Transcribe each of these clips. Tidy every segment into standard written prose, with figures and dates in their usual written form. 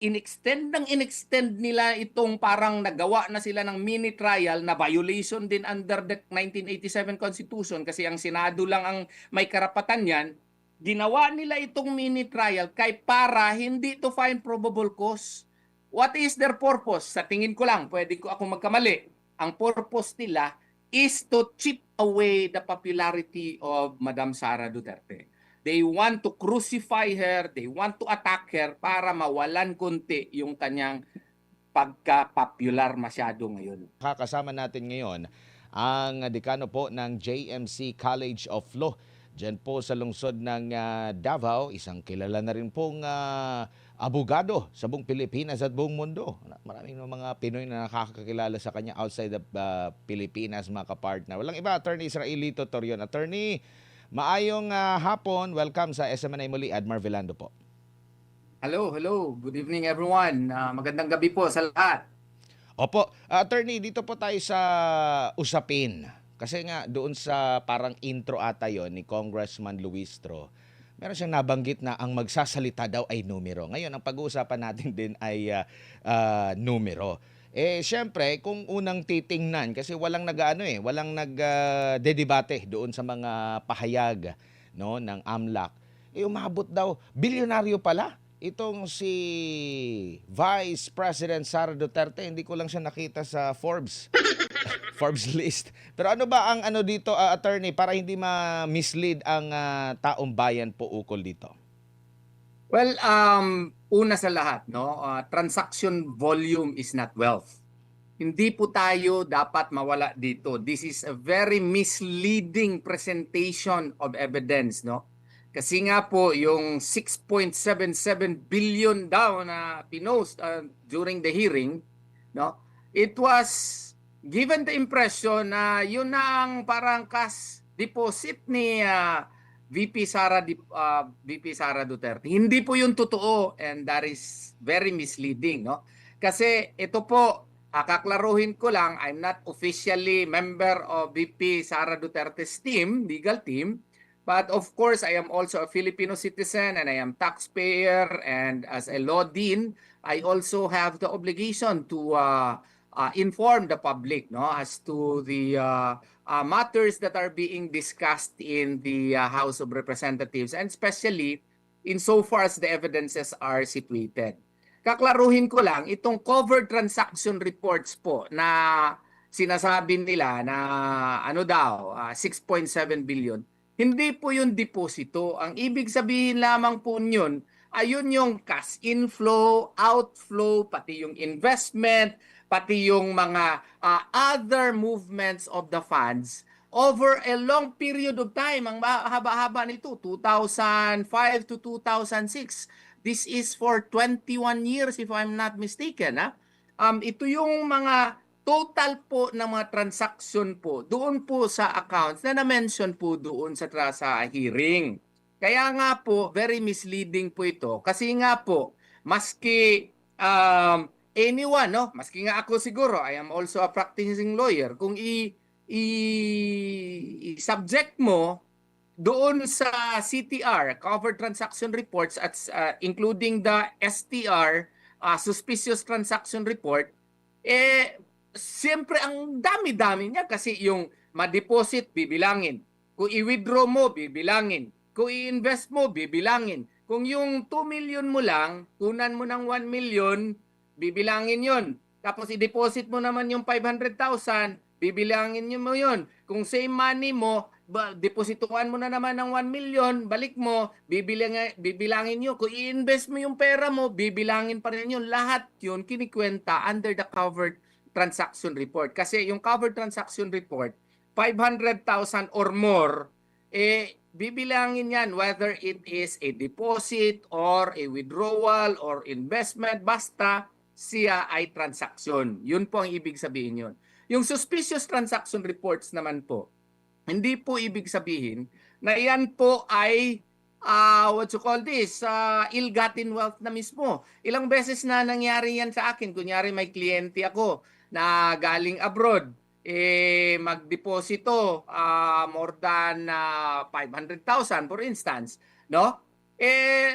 inextend nila itong parang nagawa na sila ng mini trial na violation din under the 1987 Constitution kasi ang Senado lang ang may karapatan yan. Ginawa nila itong mini trial kay para hindi to find probable cause. What is their purpose? Sa tingin ko lang, pwede ko ako magkamali. Ang purpose nila is to chip away the popularity of Madam Sara Duterte. They want to crucify her, they want to attack her para mawalan konti yung kanyang pagka-popular masyado ngayon. Kasama natin ngayon ang dekano po ng JMC College of Law. Diyan po sa lungsod ng Davao, isang kilala na rin pong abogado sa buong Pilipinas at buong mundo. Maraming mga Pinoy na nakakakilala sa kanya outside of Pilipinas, mga kapartner. Walang iba, Attorney Israelito Torion. Attorney, maayong hapon. Welcome sa SMNA muli, Admar Vilando po. Hello. Good evening everyone. Magandang gabi po sa lahat. Opo. Attorney, dito po tayo sa usapin. Kasi nga doon sa parang intro ata yon ni Congressman Luistro, meron siyang nabanggit na ang magsasalita daw ay numero. Ngayon, ang pag-uusapan natin din ay numero. Siyempre, kung unang titingnan, kasi walang walang nagdedebate doon sa mga pahayag no, ng AMLAC. Umabot daw, bilyonaryo pala. Itong si Vice President Sara Duterte, hindi ko lang siya nakita sa Forbes list. Pero ano ba ang dito, attorney, para hindi ma-mislead ang taong bayan po ukol dito? Well, una sa lahat, no, transaction volume is not wealth. Hindi po tayo dapat mawala dito. This is a very misleading presentation of evidence, no? Kasi nga po yung 6.77 billion daw na pinost during the hearing, no? It was given the impression na yun na ang parang cash deposit ni VP Sara Duterte. Hindi po yun totoo, and that is very misleading, no? Kasi ito po, kaklaruhin ko lang, I'm not officially member of VP Sara Duterte's team, legal team, but of course I am also a Filipino citizen and I am taxpayer, and as a law dean, I also have the obligation to inform the public, no, as to the matters that are being discussed in the House of Representatives, and especially insofar as the evidences are situated. Kaklaruhin ko lang, itong covered transaction reports po na sinasabi nila na 6.7 billion, hindi po yung deposito. Ang ibig sabihin lamang po yun, ayun yung cash inflow, outflow, pati yung investment, pati yung mga other movements of the funds over a long period of time. Ang haba-haba nito, 2005 to 2006. This is for 21 years if I'm not mistaken. Ito yung mga total po ng mga transaction po doon po sa accounts na na-mention po doon sa hearing. Kaya nga po, very misleading po ito. Kasi nga po, maski anyone, no? Maski nga ako siguro, I am also a practicing lawyer. Kung i-subject mo doon sa CTR, Covered Transaction Reports, at including the STR, Suspicious Transaction Report, siyempre ang dami-dami niya kasi yung ma-deposit, bibilangin. Kung i-withdraw mo, bibilangin. Kung i-invest mo, bibilangin. Kung yung 2 million mo lang, kunan mo ng 1 million, bibilangin yon. Tapos i-deposit mo naman yung 500,000, bibilangin mo yon. Kung same money mo, deposituan mo na naman ng 1 million, balik mo, bibilangin nyo. Kung i-invest mo yung pera mo, bibilangin pa rin yun. Lahat yun kinikwenta under the covered transaction report. Kasi yung covered transaction report, 500,000 or more, bibilangin yan whether it is a deposit or a withdrawal or investment, basta siya ay transaction. Yun po ang ibig sabihin yun. Yung suspicious transaction reports naman po, hindi po ibig sabihin na yan po ay ill-gotten wealth na mismo. Ilang beses na nangyari yan sa akin. Kunyari may kliyente ako na galing abroad, magdeposito more than 500,000 for instance, no?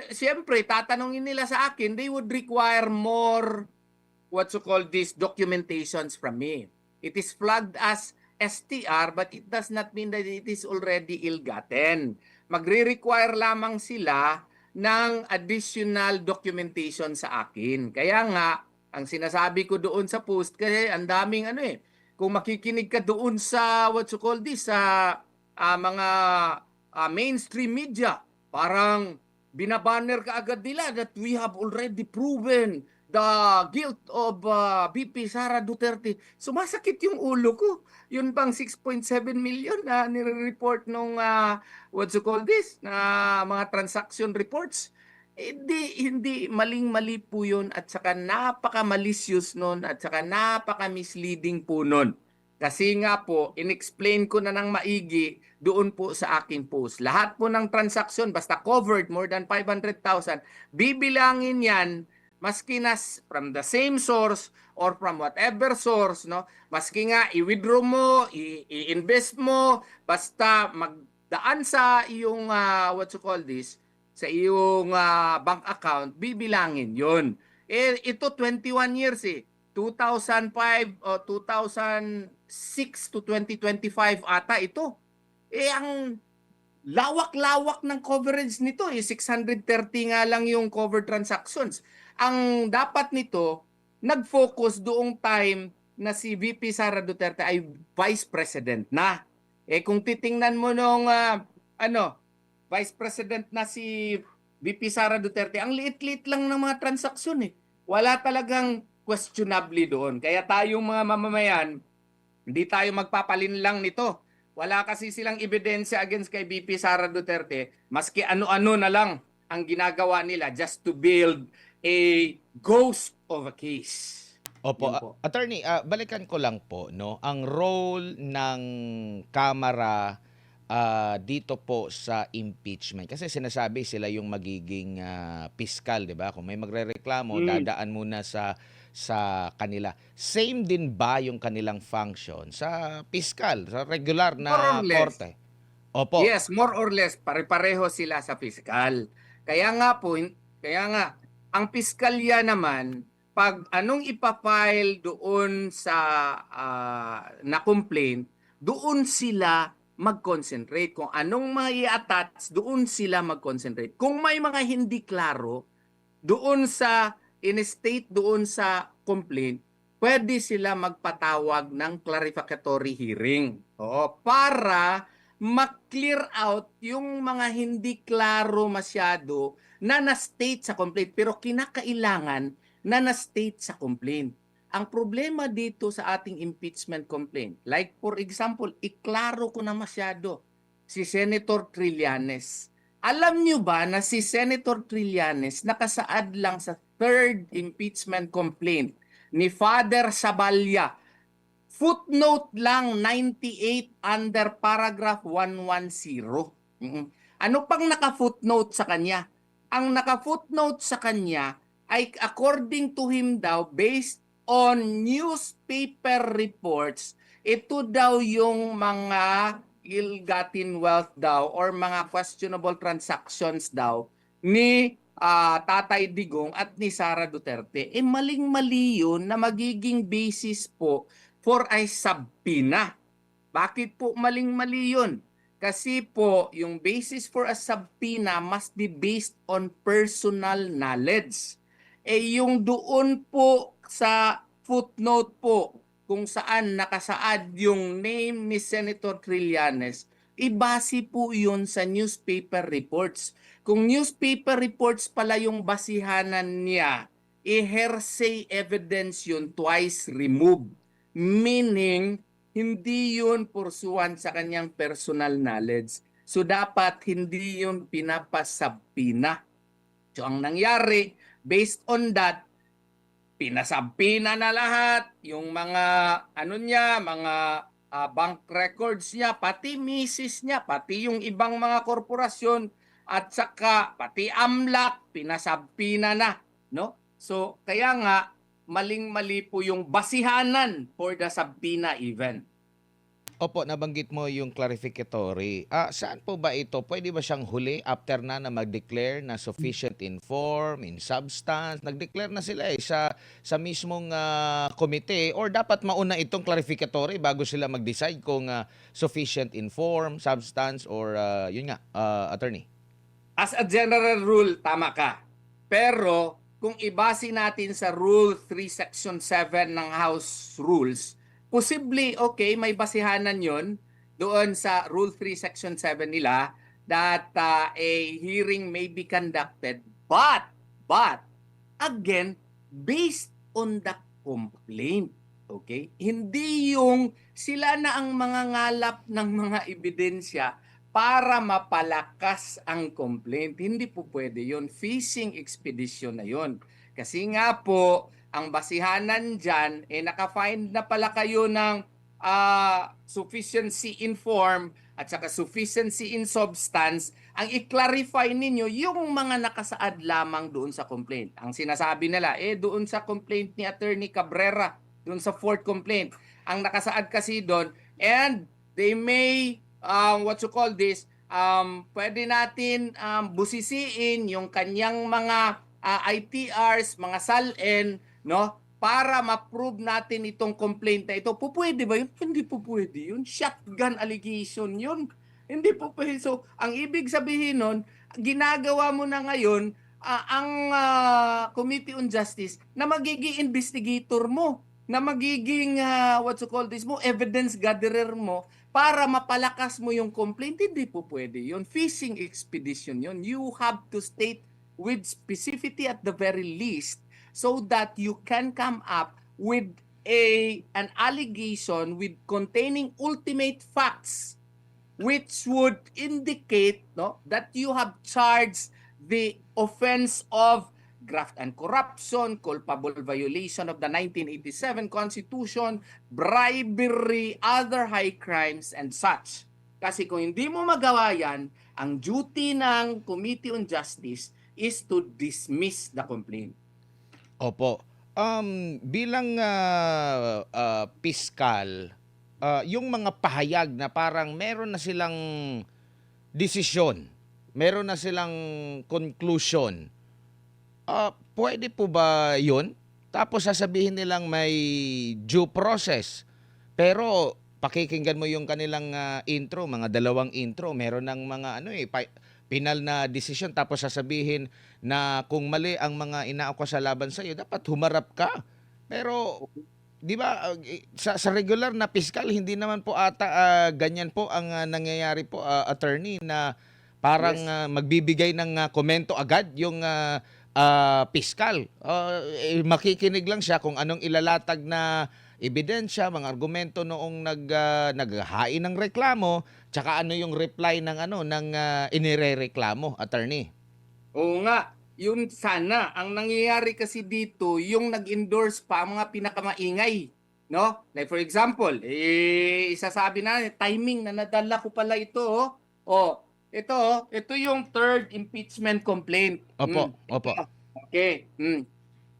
Siyempre, tatanungin nila sa akin, they would require more what you call these documentations from me. It is flagged as STR but it does not mean that it is already ill-gotten. Magre-require lamang sila ng additional documentation sa akin. Kaya nga, ang sinasabi ko doon sa post, kasi ang daming kung makikinig ka doon sa what you call this, sa mga mainstream media, parang binabanner ka agad nila that we have already proven the guilt of VP Sara Duterte. Sumasakit yung ulo ko. Yun bang 6.7 million na nire-report nung what you call this, na mga transaction reports. Hindi maling-mali po yun at saka napaka-malicious nun at saka napaka-misleading po nun. Kasi nga po, inexplain ko na ng maigi doon po sa aking post. Lahat po ng transaction, basta covered more than 500,000, bibilangin yan maski na from the same source or from whatever source, no? Maski nga i-withdraw mo, i-invest mo, basta magdaan sa iyong what you call this, sa iyong bank account, bibilangin 'yon. Ito 21 years 2005 o 2006 to 2025 ata ito. Ang lawak-lawak ng coverage nito 630 nga lang yung covered transactions. Ang dapat nito, nag-focus doong time na si VP Sara Duterte ay Vice President na. Kung titingnan mo nung Vice President na si VP Sara Duterte, ang liit-liit lang ng mga transaksyon Wala talagang questionably doon. Kaya tayong mga mamamayan, hindi tayo magpapalinlang nito. Wala kasi silang ebidensya against kay VP Sara Duterte, maski ano-ano na lang ang ginagawa nila just to build a ghost of a case. Opo, Yun po. attorney, balikan ko lang po, no, ang role ng Kamara dito po sa impeachment. Kasi sinasabi sila yung magiging piskal, 'di ba? Kung may magrereklamo, dadaan muna sa kanila. Same din ba yung kanilang function sa piskal, sa regular More or na less. korte? Opo. Yes, more or less pare-pareho sila sa piskal. Kaya nga po, ang piskalya naman, pag anong ipafile doon sa na complaint, doon sila mag-concentrate. Kung anong mga i-attach, doon sila mag-concentrate. Kung may mga hindi klaro, doon sa in-state doon sa complaint, pwede sila magpatawag ng clarificatory hearing. Para ma-clear out yung mga hindi klaro masyado na na-state sa complaint pero kinakailangan na na-state sa complaint. Ang problema dito sa ating impeachment complaint, like for example, iklaro ko na masyado si Senator Trillanes. Alam nyo ba na si Senator Trillanes nakasaad lang sa third impeachment complaint ni Father Saballa? Footnote lang 98 under paragraph 110. Ano pang naka-footnote sa kanya? Ang naka-footnote sa kanya ay according to him daw, based on newspaper reports, ito daw yung mga ill-gotten wealth daw or mga questionable transactions daw ni Tatay Digong at ni Sara Duterte. Maling-mali yun na magiging basis po for a subpoena. Bakit po maling-mali yun? Kasi po, yung basis for a subpoena must be based on personal knowledge. Yung doon po sa footnote po, kung saan nakasaad yung name ni Senator Trillanes, ibase po yun sa newspaper reports. Kung newspaper reports pala yung basihanan niya, hearsay evidence yun twice removed. Meaning, hindi yun pursuant sa kanyang personal knowledge. So, dapat hindi yun pinapasabpina. So, ang nangyari, based on that, pinasabpina na lahat, yung mga, mga bank records niya, pati misis niya, pati yung ibang mga korporasyon, at saka pati AMLAC, pinasabpina na. No? So, kaya nga, maling-mali po yung basihanan for the subpoena event. Opo, nabanggit mo yung clarificatory. Saan po ba ito? Pwede ba siyang huli after na mag-declare na sufficient in form, in substance? Nag-declare na sila sa mismong komite, or dapat mauna itong clarificatory bago sila mag-decide kung sufficient in form, substance, or yun nga, attorney? As a general rule, tama ka. Pero kung ibase natin sa Rule 3 Section 7 ng House Rules, posibly okay, may basihanan 'yon doon sa Rule 3 Section 7 nila that a hearing may be conducted, but again, based on the complaint. Okay? Hindi yung sila na ang mga ngalap ng mga ebidensya para mapalakas ang complaint. Hindi po pwede yun. Fishing expedition na yun. Kasi nga po, ang basihanan dyan, naka-find na pala kayo ng sufficiency in form at saka sufficiency in substance. Ang i-clarify ninyo yung mga nakasaad lamang doon sa complaint. Ang sinasabi nila, doon sa complaint ni Attorney Cabrera, doon sa fourth complaint, ang nakasaad kasi doon, and they may pwede natin busisiin yung kanyang mga ITRs, mga SALN, no? Para ma-prove natin itong complaint na ito. Pupwede ba yun? Hindi po pwede yun. Shotgun allegation yun. Hindi po pwede. So, ang ibig sabihin nun, ginagawa mo na ngayon ang Committee on Justice na magiging investigator mo, na magiging evidence gatherer mo para mapalakas mo yung complaint. Hindi po pwede yun. Fishing expedition yun. You have to state with specificity at the very least so that you can come up with an allegation with containing ultimate facts which would indicate that you have charged the offense of graft and corruption, culpable violation of the 1987 Constitution, bribery, other high crimes, and such. Kasi kung hindi mo magawa yan, ang duty ng Committee on Justice is to dismiss the complaint. Opo. Bilang piskal, yung mga pahayag na parang meron na silang desisyon, meron na silang conclusion, pwede po ba yun? Tapos sasabihin nilang may due process. Pero pakikinggan mo yung kanilang intro, mga dalawang intro, meron ng mga penal na decision, tapos sasabihin na kung mali ang mga inaakusa laban sa iyo, dapat humarap ka. Pero 'di ba sa regular na piskal hindi naman po ata ganyan po ang nangyayari po, attorney, na parang Yes. magbibigay ng komento agad yung piskal. Makikinig lang siya kung anong ilalatag na ebidensya, mga argumento noong naghahain ng reklamo, tsaka ano yung reply ng inirereklamo, attorney. Oo nga, yun sana. Ang nangyayari kasi dito, yung nag-endorse pa ang mga pinakamaingay. No? Like for example, isasabi na, timing na nadala ko pala ito. Ito yung third impeachment complaint. Opo, opo. Okay.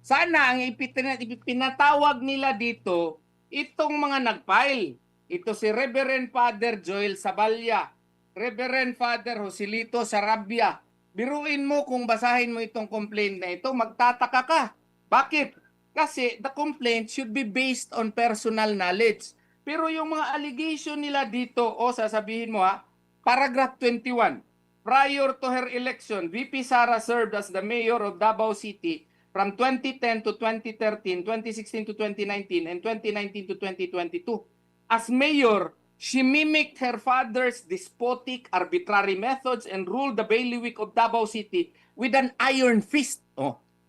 Sana ang ipinatawag nila dito, itong mga nag-file. Ito si Reverend Father Joel Saballa, Reverend Father Joselito Sarabia. Biruin mo kung basahin mo itong complaint na ito, magtataka ka. Bakit? Kasi the complaint should be based on personal knowledge. Pero yung mga allegation nila dito, sasabihin mo paragraph 21. Prior to her election, VP Sara served as the mayor of Davao City from 2010 to 2013, 2016 to 2019, and 2019 to 2022. As mayor, she mimicked her father's despotic, arbitrary methods and ruled the bailiwick of Davao City with an iron fist.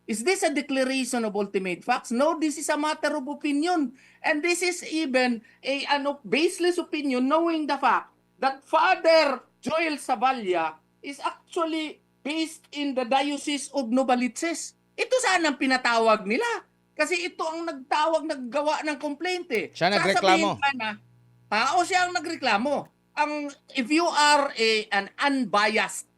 Is this a declaration of ultimate facts? No, this is a matter of opinion. And this is even a baseless opinion, knowing the fact that Father Joel Saballa is actually based in the Diocese of Novaliches. Ito sana ang pinatawag nila. Kasi ito ang naggawa ng complaint eh. Siya nagreklamo. Sasabihin ka na, siya ang nagreklamo. If you are an unbiased,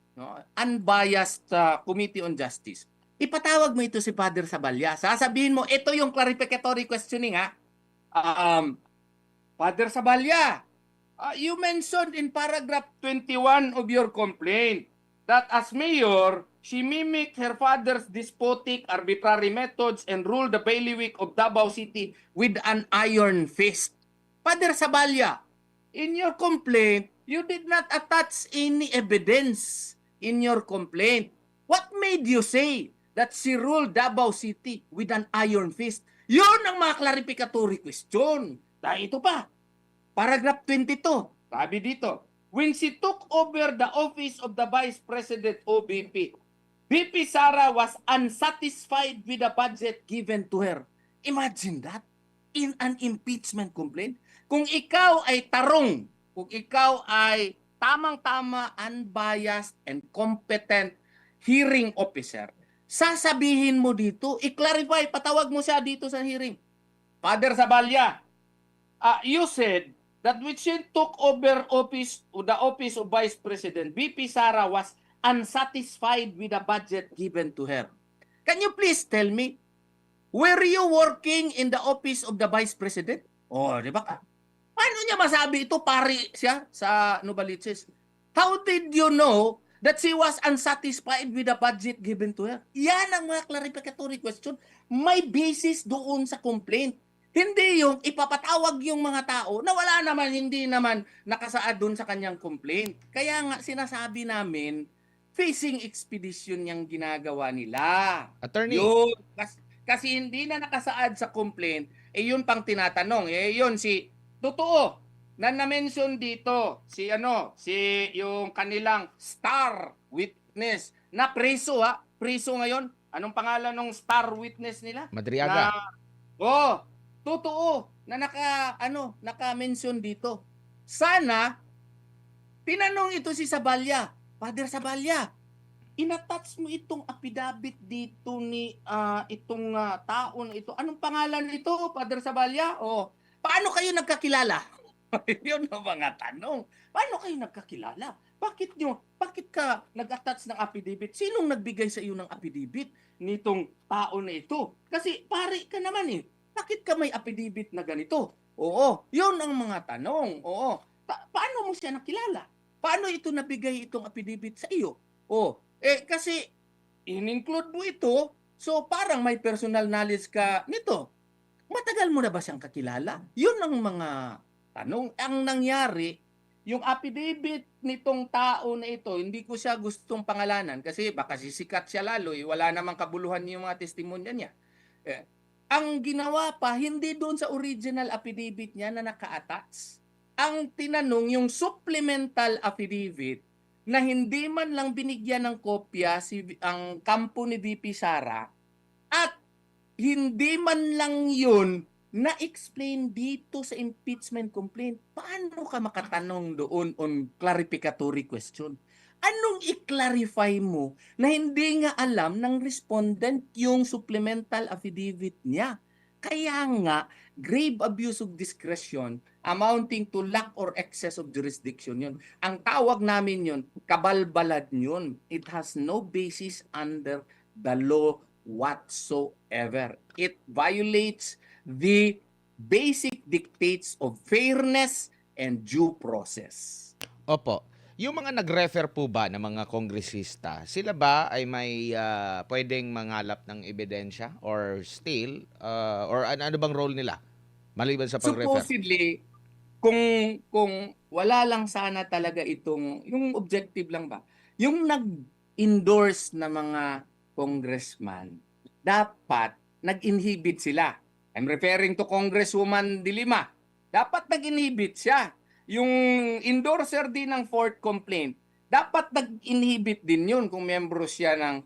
unbiased Committee on Justice, ipatawag mo ito si Father Saballa. Sasabihin mo, ito yung clarificatory questioning Father Saballa, You mentioned in paragraph 21 of your complaint that as mayor, she mimicked her father's despotic, arbitrary methods and ruled the bailiwick of Davao City with an iron fist. Father Sabalya, in your complaint, you did not attach any evidence in your complaint. What made you say that she ruled Davao City with an iron fist? Yun ang mga clarificatory question. Dahil ito pa, paragraph 22, sabi dito, when she took over the office of the Vice President o VP, VP Sara was unsatisfied with the budget given to her. Imagine that, in an impeachment complaint. Kung ikaw ay tarong, kung ikaw ay tamang-tama, unbiased, and competent hearing officer, sasabihin mo dito, i-clarify, patawag mo siya dito sa hearing. Father Sabalya, you said that when she took over the office of Vice President, VP Sara was unsatisfied with the budget given to her. Can you please tell me, were you working in the office of the Vice President? Oh, di ba? Paano niya masabi ito? Pari siya sa Novaliches. How did you know that she was unsatisfied with the budget given to her? Yan ang mga clarificatory question. May basis doon sa complaint. Hindi yung ipapatawag yung mga tao na wala naman, hindi naman nakasaad doon sa kanyang complaint. Kaya nga sinasabi namin, fishing expedition yung ginagawa nila. Attorney. Yun. Kasi hindi na nakasaad sa complaint, yun pang tinatanong. Yun totoo, na-mention dito, si yung kanilang star witness, na preso preso ngayon. Anong pangalan ng star witness nila? Madriaga. Totoo na naka-mention dito. Sana tinanong ito si Sabalya, Father Sabalya, inattach mo itong affidavit dito ni itong tao na ito. Anong pangalan nito, Father Sabalya? Paano kayo nagkakilala? Yun ang mga tanong. Paano kayo nagkakilala? Bakit ka nag-attach ng affidavit? Sinong nagbigay sa iyo ng affidavit nitong tao na ito? Kasi pare ka naman Bakit ka may affidavit na ganito? Oo, yun ang mga tanong. Oo. Paano mo siya nakilala? Paano ito nabigay itong affidavit sa iyo? Kasi in-include mo ito, so parang may personal knowledge ka nito. Matagal mo na ba siyang kakilala? Yun ang mga tanong. Ang nangyari, yung affidavit nitong tao na ito, hindi ko siya gustong pangalanan kasi baka sisikat siya lalo. Wala namang kabuluhan yung mga testimonya niya. Ang ginawa pa, hindi doon sa original affidavit niya na naka-attach. Ang tinanong, yung supplemental affidavit na hindi man lang binigyan ng kopya ang kampo ni VP Sara at hindi man lang yun na-explain dito sa impeachment complaint. Paano ka makatanong doon on clarificatory question? Anong i-clarify mo na hindi nga alam ng respondent yung supplemental affidavit niya? Kaya nga, grave abuse of discretion amounting to lack or excess of jurisdiction yun. Ang tawag namin yun, kabalbalad yun. It has no basis under the law whatsoever. It violates the basic dictates of fairness and due process. Opo. Yung mga nag-refer po ba ng mga kongresista, sila ba ay may pwedeng mangalap ng ebidensya or still, or ano bang role nila maliban sa pag-refer? Supposedly, kung wala lang sana talaga yung objective lang ba, yung nag-endorse na mga congressman, dapat nag-inhibit sila. I'm referring to Congresswoman De Lima. Dapat nag-inhibit siya. Yung endorser din ng fourth complaint, dapat nag-inhibit din yun kung membro siya ng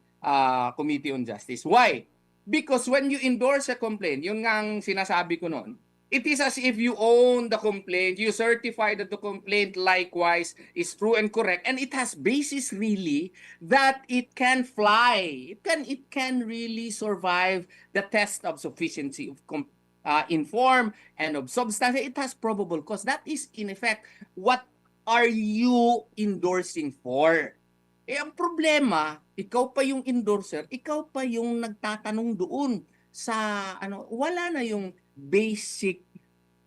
Committee on Justice. Why? Because when you endorse a complaint, yun nga ang sinasabi ko noon, it is as if you own the complaint, you certify that the complaint likewise is true and correct, and it has basis really that it can fly. It can really survive the test of sufficiency of inform and of substance. It has probable cause. That is in effect, what are you endorsing for? Ang problema, ikaw pa yung endorser, ikaw pa yung nagtatanong doon sa wala na yung basic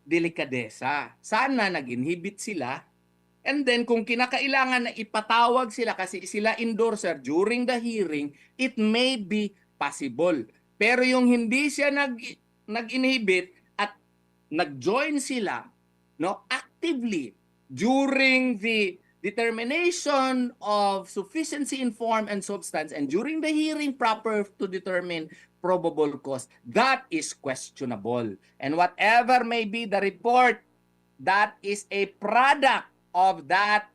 delikadesa. Sana nag-inhibit sila. And then kung kinakailangan na ipatawag sila kasi sila endorser during the hearing, it may be possible. Pero yung hindi siya nag-inhibit at nag-join sila no actively during the determination of sufficiency in form and substance and during the hearing proper to determine probable cause, that is questionable. And whatever may be the report, that is a product of that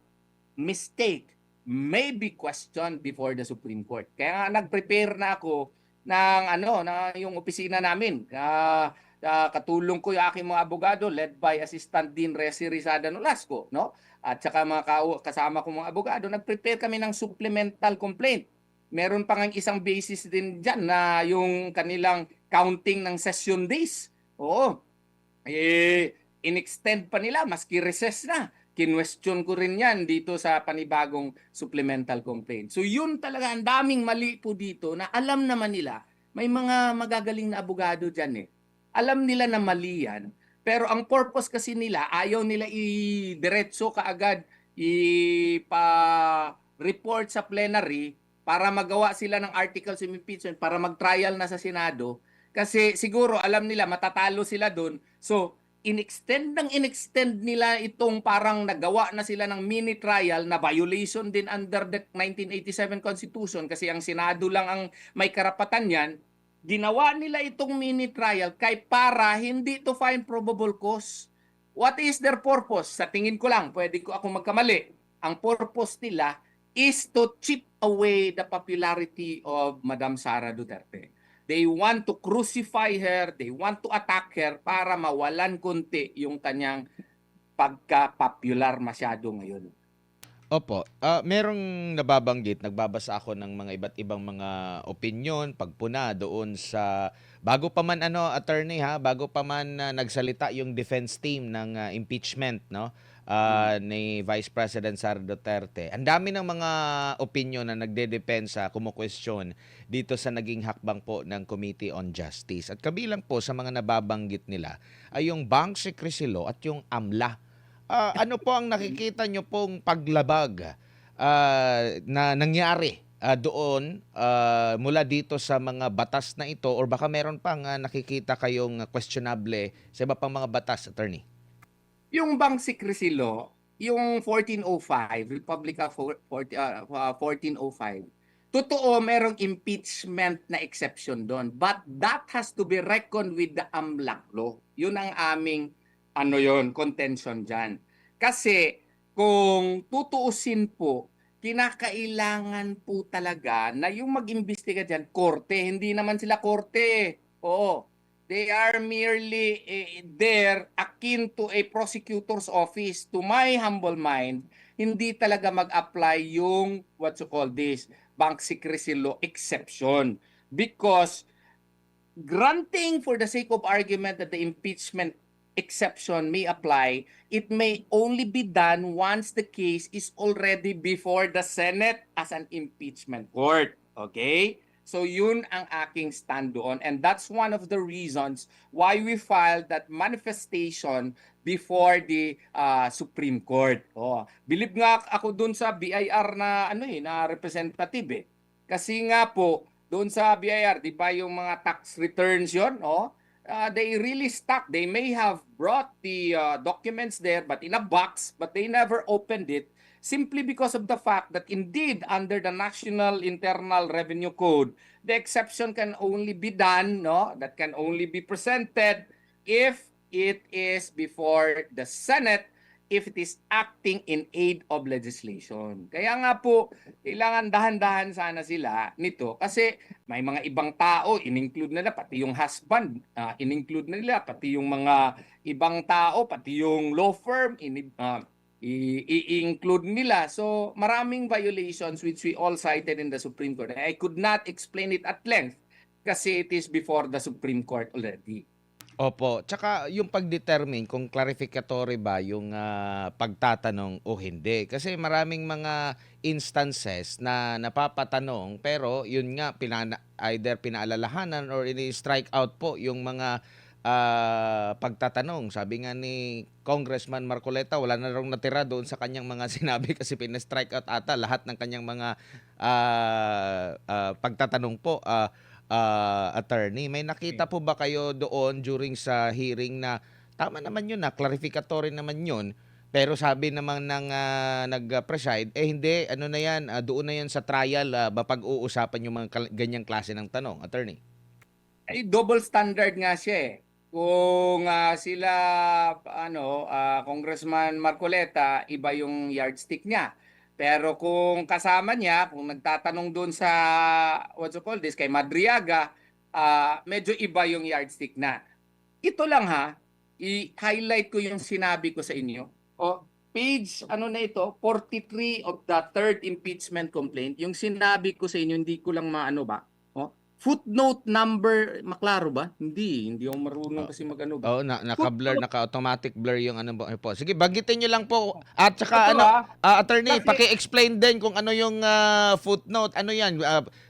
mistake may be questioned before the Supreme Court. Kaya nga nag-prepare na ako ng na yung opisina namin. Katulong ko yung aking mga abogado led by Assistant Dean Resi Rizada Nolasco, no? At saka mga kasama ko mga abogado, nag-prepare kami ng supplemental complaint. Meron pa nga isang basis din diyan na yung kanilang counting ng session days. Oo. In-extend pa nila maski recess na. Kinwestiyon ko rin yan dito sa panibagong supplemental complaint. So yun talaga, ang daming mali po dito na alam naman nila, may mga magagaling na abogado dyan eh. Alam nila na mali yan, pero ang purpose kasi nila, ayaw nila i-diretso kaagad, ipa-report sa plenary para magawa sila ng articles of impeachment, para mag-trial na sa Senado. Kasi siguro alam nila matatalo sila doon. So in-extend nila itong parang nagawa na sila ng mini trial na violation din under the 1987 Constitution kasi ang Senado lang ang may karapatan yan. Ginawa nila itong mini trial kay para hindi to find probable cause. What is their purpose? Sa tingin ko lang, pwede ko ako magkamali. Ang purpose nila is to chip away the popularity of Madam Sara Duterte. They want to crucify her, they want to attack her para mawalan konti yung kanyang pagka-popular masyado ngayon. Opo, merong nababanggit, nagbabasa ako ng mga iba't ibang mga opinyon, pagpuna doon sa bago pa man attorney bago pa man nagsalita yung defense team ng impeachment ni Vice President Sara Duterte. Ang dami ng mga opinyon na nagdedepensa, kumukwestiyon dito sa naging hakbang po ng Committee on Justice. At kabilang po sa mga nababanggit nila ay yung Bank Secrecy Law at yung AMLA. Ano po ang nakikita nyo pong paglabag na nangyari doon mula dito sa mga batas na ito or baka meron pang nakikita kayong questionable sa iba pang mga batas, attorney? Yung Bank Secrecy Law, yung 1405, Republic of 1405, totoo merong impeachment na exception doon. But that has to be reckoned with the AMLAC law. Yun ang aming contention dyan. Kasi kung tutuusin po, kinakailangan po talaga na yung mag-imbestiga dyan, korte. Hindi naman sila korte. Oo. They are merely there akin to a prosecutor's office. To my humble mind, hindi talaga mag-apply yung what you call this, Bank Secrecy Law exception. Because granting for the sake of argument that the impeachment exception may apply, it may only be done once the case is already before the Senate as an impeachment court. Okay? So yun ang aking stand doon. And that's one of the reasons why we filed that manifestation before the Supreme Court. Believe nga ako doon sa BIR na na representative eh. Kasi nga po doon sa BIR, di ba yung mga tax returns yon, they really stuck. They may have brought the documents there but in a box, but they never opened it simply because of the fact that indeed under the National Internal Revenue Code, the exception can only be done, that can only be presented if it is before the Senate, if it is acting in aid of legislation. Kaya nga po, kailangan dahan-dahan sana sila nito kasi may mga ibang tao, in-include nila, pati yung husband, in-include nila, pati yung mga ibang tao, pati yung law firm, i-include nila. So maraming violations which we all cited in the Supreme Court. I could not explain it at length kasi it is before the Supreme Court already. Opo, tsaka yung pag-determine kung clarificatory ba yung pagtatanong o hindi. Kasi maraming mga instances na napapatanong pero yun nga either pinaalalahanan or ini-strike out po yung mga pagtatanong. Sabi nga ni Congressman Marcoleta, wala na raw natira doon sa kanyang mga sinabi kasi pina-strike out ata lahat ng kanyang mga pagtatanong po, attorney. May nakita po ba kayo doon during sa hearing na tama naman yun na clarificatory naman yun, pero sabi naman ng nag-preside, hindi, ano na yan, doon na yan sa trial, mapag-uusapan yung mga ganyang klase ng tanong, attorney? Ay, double standard nga siya eh. Kung sila Congressman Marcoleta, iba yung yardstick niya. Pero kung kasama niya, kung nagtatanong doon sa what's it called this kay Madriaga, medyo iba yung yardstick na. Ito lang ha, i-highlight ko yung sinabi ko sa inyo. O page na ito, 43 of the third impeachment complaint. Yung sinabi ko sa inyo, hindi ko lang maano ba? Footnote number, maklaro ba? Hindi ako marunong kasi magano ba. Oo, naka-blur, naka-automatic blur yung ano po. Sige, banggitin nyo lang po. At saka Ito, attorney, kasi- paki-explain din kung ano yung footnote. Ano yan?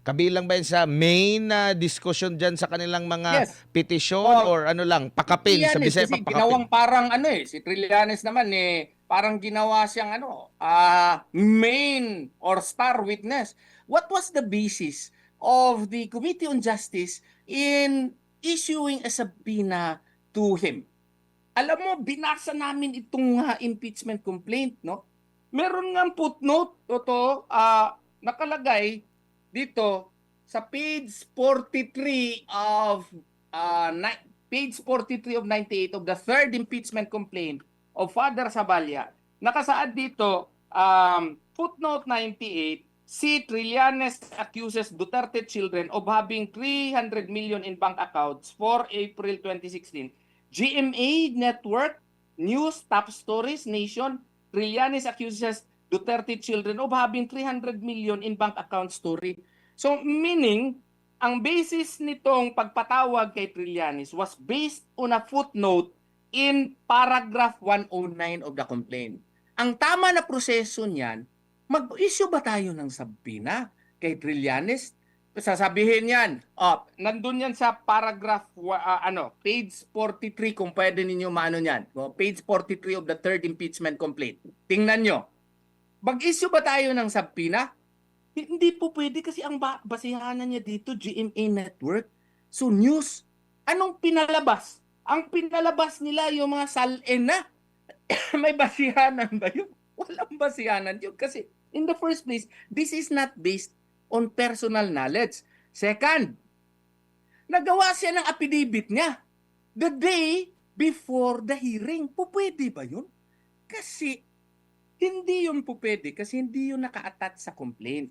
Kabilang ba yan sa main discussion dyan sa kanilang mga Yes. petisyon or ano lang, pakapin sa Trillanes, Bisaya kasi pakapin? ginawang parang si Trillanes naman parang ginawa siyang main or star witness. What was the basis of the Committee on Justice in issuing a subpoena to him? Alam mo, binasa namin itong impeachment complaint, no? Meron nga footnote, nakalagay dito sa page 43 of page 43 of 98 of the third impeachment complaint of Father Saballa. Nakasaad dito, footnote 98, C. Trillanes accuses Duterte children of having 300 million in bank accounts for April 2016. GMA Network, News, Top Stories, Nation, Trillanes accuses Duterte children of having 300 million in bank account story. So meaning, ang basis nitong pagpatawag kay Trillanes was based on a footnote in paragraph 109 of the complaint. Ang tama na proseso niyan, mag-issue ba tayo ng subpoena kay Trillanes? Sasabihin yan, nandun yan sa paragraph, page 43 kung pwede ninyo maano yan. Page 43 of the third impeachment complaint. Tingnan nyo. Mag-issue ba tayo ng subpoena? Hindi po pwede kasi ang basihanan niya dito, GMA Network. So news, anong pinalabas? Ang pinalabas nila yung mga salin na. May basihanan ba yun? Walang basihanan yun kasi in the first place, this is not based on personal knowledge. Second, nagawa siya ng affidavit niya the day before the hearing. Pupwede ba yun? Kasi hindi yun pupwede kasi hindi yun naka-attach sa complaint.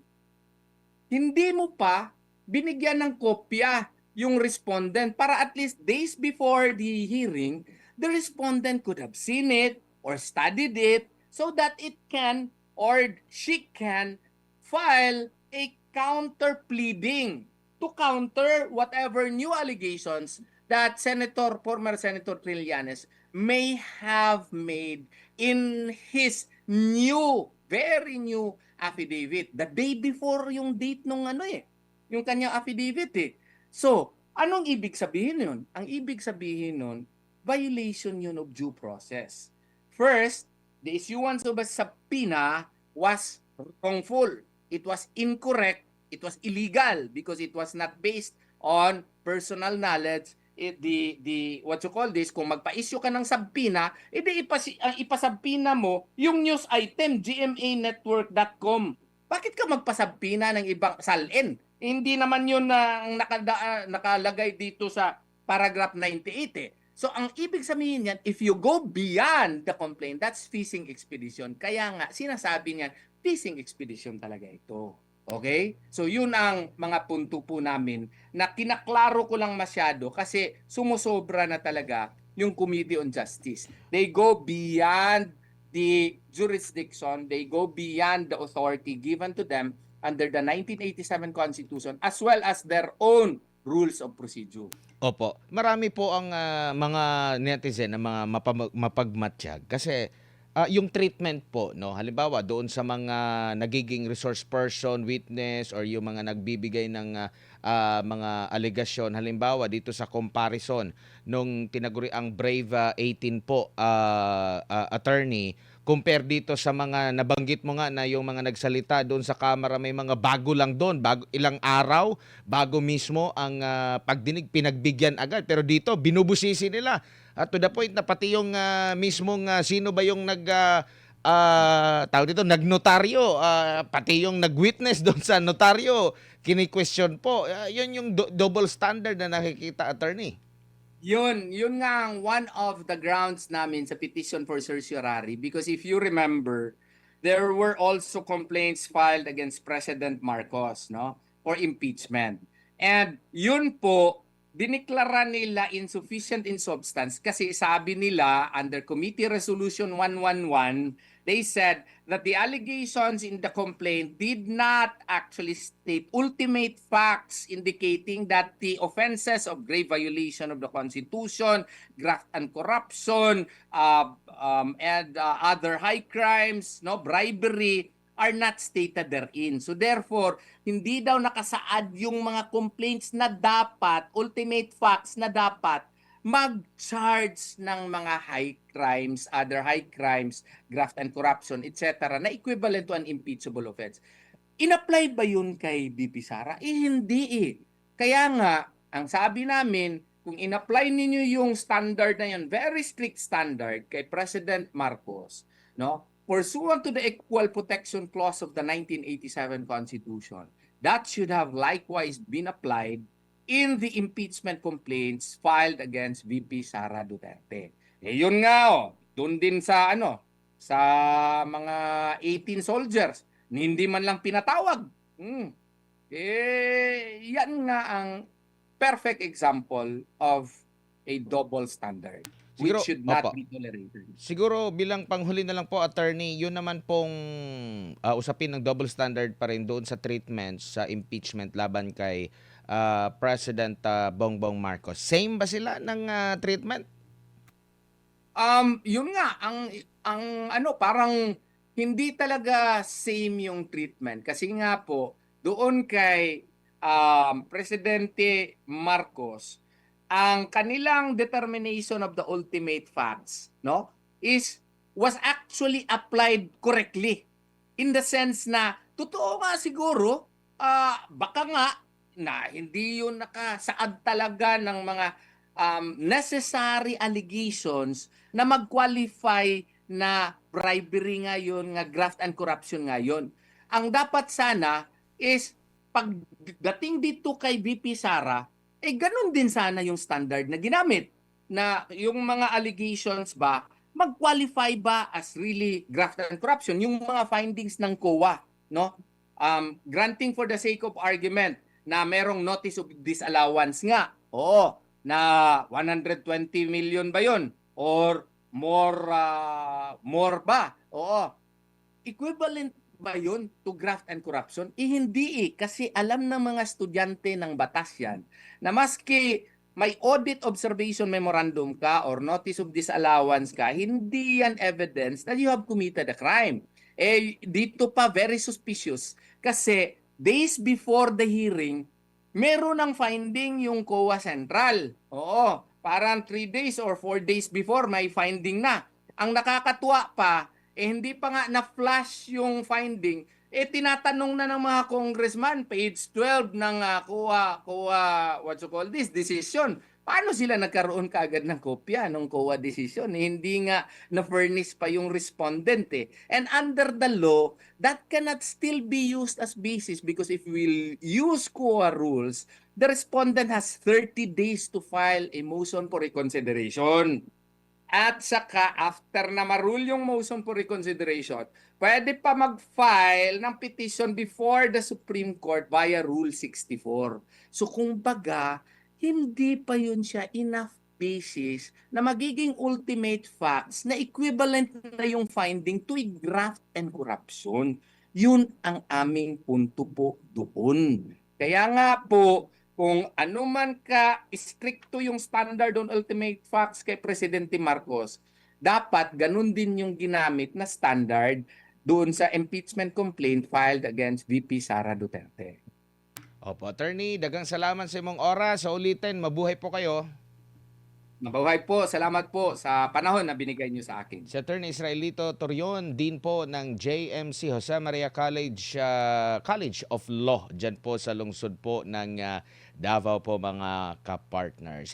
Hindi mo pa binigyan ng kopya yung respondent para at least days before the hearing, the respondent could have seen it or studied it so that it can or she can file a counter pleading to counter whatever new allegations that former Senator Trillanes may have made in his very new affidavit. The day before yung date nung yung kanyang affidavit So, anong ibig sabihin nun? Ang ibig sabihin nun, violation yun of due process. First, the issuance of a subpoena was wrongful. It was incorrect. It was illegal because it was not based on personal knowledge. Kung magpa-issue ka ng subpoena, ipasubpoena mo yung news item, gmanetwork.com. Bakit ka magpasubpoena ng ibang salin? Hindi naman yun na nakalagay dito sa paragraph 98 So, ang ibig sabihin niyan, if you go beyond the complaint, that's fishing expedition. Kaya nga, sinasabi niyan, fishing expedition talaga ito. Okay? So, yun ang mga punto po namin na kinaklaro ko lang masyado kasi sumusobra na talaga yung Committee on Justice. They go beyond the jurisdiction, they go beyond the authority given to them under the 1987 Constitution as well as their own rules of procedure. Opo. Marami po ang mga netizen na mga mapagmatsyag kasi yung treatment po, no, halimbawa doon sa mga nagiging resource person, witness or yung mga nagbibigay ng mga alegasyon. Halimbawa dito sa comparison nung tinaguri ang Brave 18 po, attorney, compare dito sa mga nabanggit mo nga na yung mga nagsalita doon sa Kamara, may mga bago lang doon, bago ilang araw, bago mismo ang pagdinig, pinagbigyan agad. Pero dito, binubusisi nila. At to the point na pati yung mismong sino ba yung tawag dito, nagnotaryo, pati yung nag-witness doon sa notaryo, kini-question po. Yun yung double standard na nakikita, attorney. Yun nga ang one of the grounds namin sa petition for certiorari, because if you remember, there were also complaints filed against President Marcos, no, for impeachment. And yun po, diniklara nila insufficient in substance kasi sabi nila under Committee Resolution 111, they said that the allegations in the complaint did not actually state ultimate facts indicating that the offenses of grave violation of the Constitution, graft and corruption, and other high crimes, no, bribery, are not stated therein. So therefore, hindi daw nakasaad yung mga complaints na dapat, ultimate facts na dapat mag-charge ng mga high crimes, other high crimes, graft and corruption, etc. na equivalent to an impeachable offense. In-apply ba yun kay BP Sara? Hindi eh. Kaya nga, ang sabi namin, kung in-apply ninyo yung standard na yun, very strict standard kay President Marcos, no? Pursuant to the Equal Protection Clause of the 1987 Constitution, that should have likewise been applied in the impeachment complaints filed against VP Sara Duterte. Eh yun nga doon din sa sa mga 18 soldiers, hindi man lang pinatawag. Yan nga ang perfect example of a double standard which Siguro, should not opo. be tolerated. Siguro bilang panghuli na lang po, attorney, yun naman pong usapin ng double standard pa rin doon sa treatment sa impeachment laban kay President Bongbong Marcos. Same ba sila ng treatment? Yun nga ang parang hindi talaga same yung treatment kasi nga po doon kay Presidente Marcos, ang kanilang determination of the ultimate facts, no, was actually applied correctly in the sense na totoo nga siguro, baka nga na hindi yun nakasaad talaga ng mga necessary allegations na mag-qualify na bribery nga yun, nga graft and corruption nga yun. Ang dapat sana is pagdating dito kay VP Sara, ganun din sana yung standard na ginamit na yung mga allegations ba mag-qualify ba as really graft and corruption, yung mga findings ng COA, no? Granting for the sake of argument na merong notice of disallowance nga, na 120 million ba yun or more ba, equivalent ba yun to graft and corruption? Hindi kasi alam ng mga estudyante ng batas yan na maski may audit observation memorandum ka or notice of disallowance ka, hindi yan evidence that you have committed a crime. Dito pa very suspicious kasi days before the hearing, meron ng finding yung COA Central. Parang 3 days or 4 days before may finding na. Ang nakakatuwa pa, hindi pa nga na-flash yung finding, tinatanong na ng mga congressman, page 12 ng COA, decision. Paano sila nagkaroon kaagad ng kopya ng COA decision? Hindi nga na-furnish pa yung respondent And under the law, that cannot still be used as basis because if we'll use COA rules, the respondent has 30 days to file a motion for reconsideration. At saka, after na marule yung motion for reconsideration, pwede pa mag-file ng petition before the Supreme Court via Rule 64. So, kumbaga, hindi pa yun siya enough basis na magiging ultimate facts na equivalent na yung finding to a graft and corruption. Yun ang aming punto po doon. Kaya nga po, kung ano man ka stricto yung standard on ultimate facts kay Presidente Marcos, dapat ganun din yung ginamit na standard doon sa impeachment complaint filed against VP Sara Duterte. Opo, attorney, dagang salamat sa imong oras. Sa ulitin, mabuhay po kayo. Mabuhay po. Salamat po sa panahon na binigay niyo sa akin. Si Attorney Israelito Torion, Dean po ng JMC Jose Maria College, College of Law, dyan po sa lungsod po ng Davao po mga kapartners.